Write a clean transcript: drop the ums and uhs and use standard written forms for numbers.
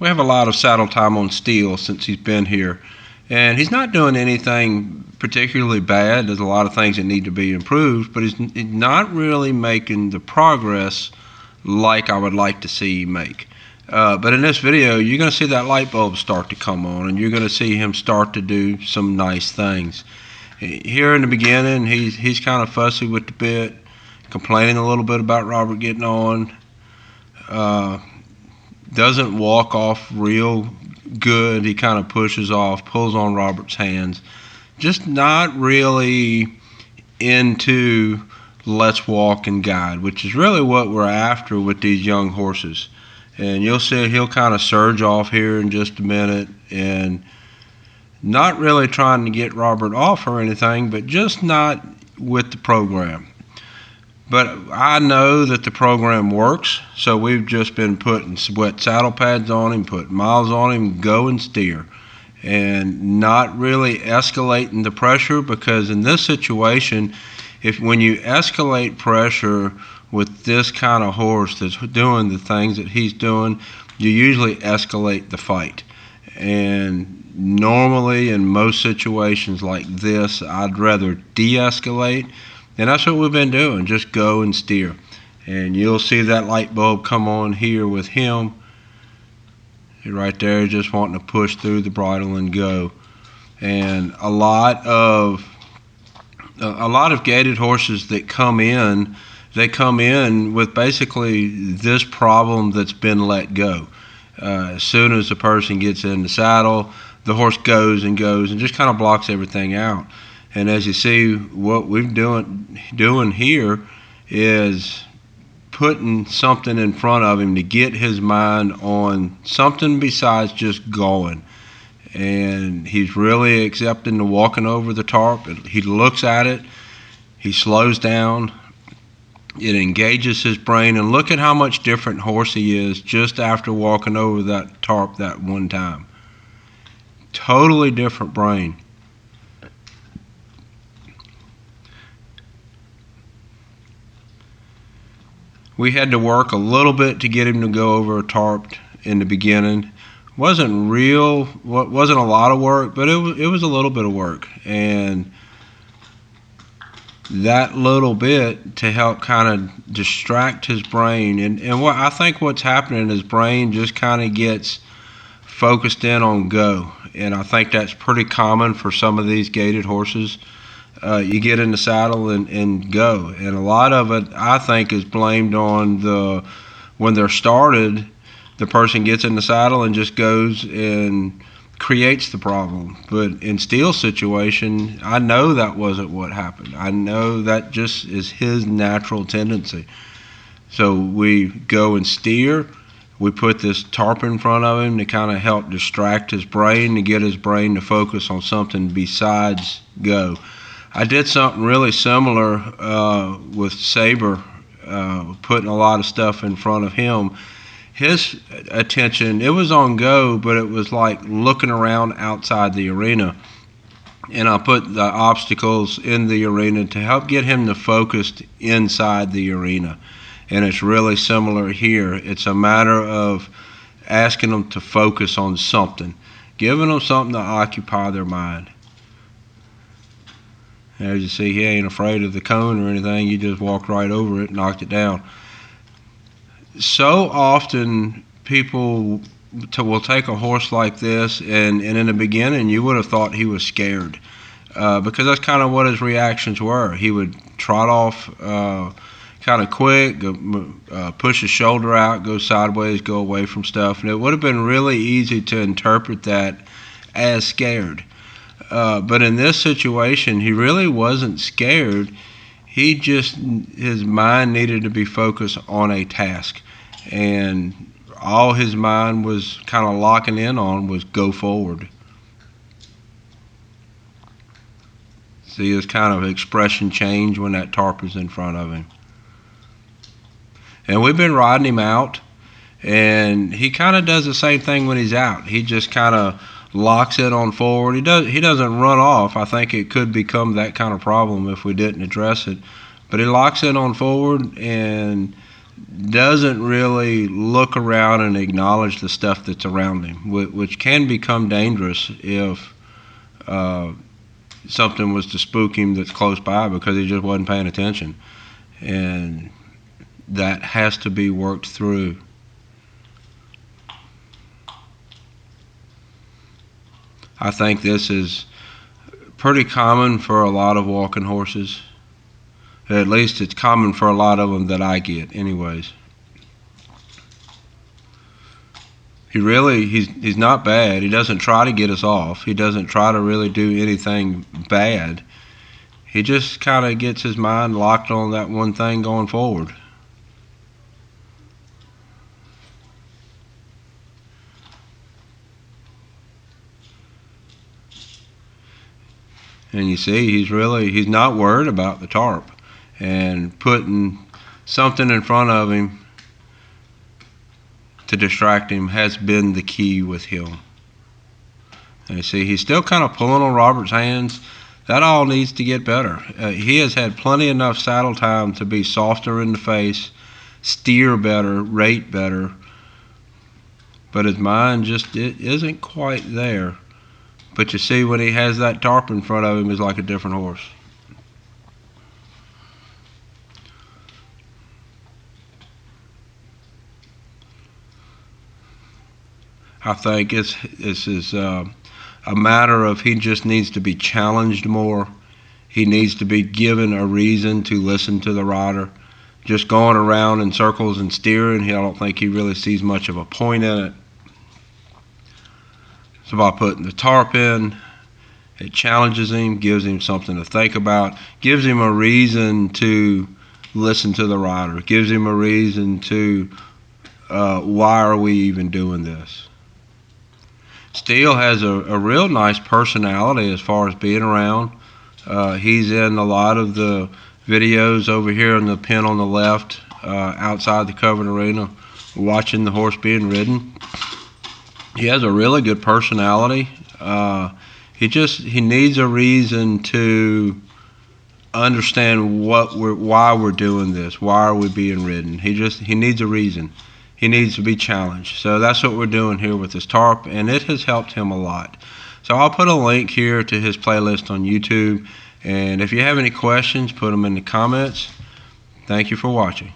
We have a lot of saddle time on Steel since he's been here, and he's not doing anything particularly bad. There's a lot of things that need to be improved, but he's not really making the progress like I would like to see him make. But in this video, you're going to see that light bulb start to come on, and you're going to see him start to do some nice things. Here in the beginning, he's kind of fussy with the bit, complaining a little bit about Robert getting on. Doesn't walk off real good. He kind of pushes off, pulls on Robert's hands. Just not really into let's walk and guide, which is really what we're after with these young horses. And you'll see he'll kind of surge off here in just a minute, and not really trying to get Robert off or anything, but just not with the program. But I know that the program works, so we've just been putting wet saddle pads on him, putting miles on him, go and steer, and not really escalating the pressure, because in this situation, when you escalate pressure with this kind of horse that's doing the things that he's doing, you usually escalate the fight. And normally in most situations like this, I'd rather de-escalate. And that's what we've been doing, just go and steer. And you'll see that light bulb come on here with him. Right there, just wanting to push through the bridle and go. And a lot of gaited horses that come in, they come in with basically this problem that's been let go. As soon as the person gets in the saddle, the horse goes and just kind of blocks everything out. And as you see, what we're doing here is putting something in front of him to get his mind on something besides just going. And he's really accepting the walking over the tarp. He looks at it, he slows down, it engages his brain, and look at how much different horse he is just after walking over that tarp that one time. Totally different brain. We had to work a little bit to get him to go over a tarp in the beginning. Wasn't a lot of work, but it was a little bit of work, and that little bit to help kind of distract his brain. And what I think what's happening, his brain just kind of gets focused in on go, and I think that's pretty common for some of these gaited horses. You get in the saddle and go. And a lot of it, I think, is blamed on when they're started, the person gets in the saddle and just goes and creates the problem. But in Steele's situation, I know that wasn't what happened. I know that just is his natural tendency. So we go and steer. We put this tarp in front of him to kind of help distract his brain, to get his brain to focus on something besides go. I did something really similar with Saber, putting a lot of stuff in front of him. His attention, it was on go, but it was like looking around outside the arena. And I put the obstacles in the arena to help get him to focus inside the arena. And it's really similar here. It's a matter of asking them to focus on something, giving them something to occupy their mind. As you see, he ain't afraid of the cone or anything. You just walked right over it and knocked it down. So often people will take a horse like this, and in the beginning you would have thought he was scared, because that's kind of what his reactions were. He would trot off kind of quick, push his shoulder out, go sideways, go away from stuff, and it would have been really easy to interpret that as scared. But in this situation, he really wasn't scared. His mind needed to be focused on a task. And all his mind was kind of locking in on was go forward. See his kind of expression change when that tarp is in front of him. And we've been riding him out, and he kind of does the same thing when he's out. He just kind of locks it on forward. He doesn't run off. I think it could become that kind of problem if we didn't address it. But he locks it on forward and doesn't really look around and acknowledge the stuff that's around him, which can become dangerous if something was to spook him that's close by because he just wasn't paying attention. And that has to be worked through. I think this is pretty common for a lot of walking horses. At least it's common for a lot of them that I get anyways. He's not bad. He doesn't try to get us off. He doesn't try to really do anything bad. He just kind of gets his mind locked on that one thing going forward. And you see, he's not worried about the tarp, and putting something in front of him to distract him has been the key with him. And you see, he's still kind of pulling on Robert's hands. That all needs to get better. He has had plenty enough saddle time to be softer in the face, steer better, rate better, but his mind just isn't quite there. But you see, when he has that tarp in front of him, he's like a different horse. I think this is a matter of he just needs to be challenged more. He needs to be given a reason to listen to the rider. Just going around in circles and steering, I don't think he really sees much of a point in it. So by putting the tarp in, it challenges him, gives him something to think about, gives him a reason to listen to the rider, gives him a reason to, why are we even doing this? Steele has a real nice personality as far as being around. He's in a lot of the videos over here in the pen on the left, outside the covered arena, watching the horse being ridden. He has a really good personality. He needs a reason to understand why we're doing this. Why are we being ridden? He needs a reason. He needs to be challenged. So that's what we're doing here with this tarp, and it has helped him a lot. So I'll put a link here to his playlist on YouTube, and if you have any questions, put them in the comments. Thank you for watching.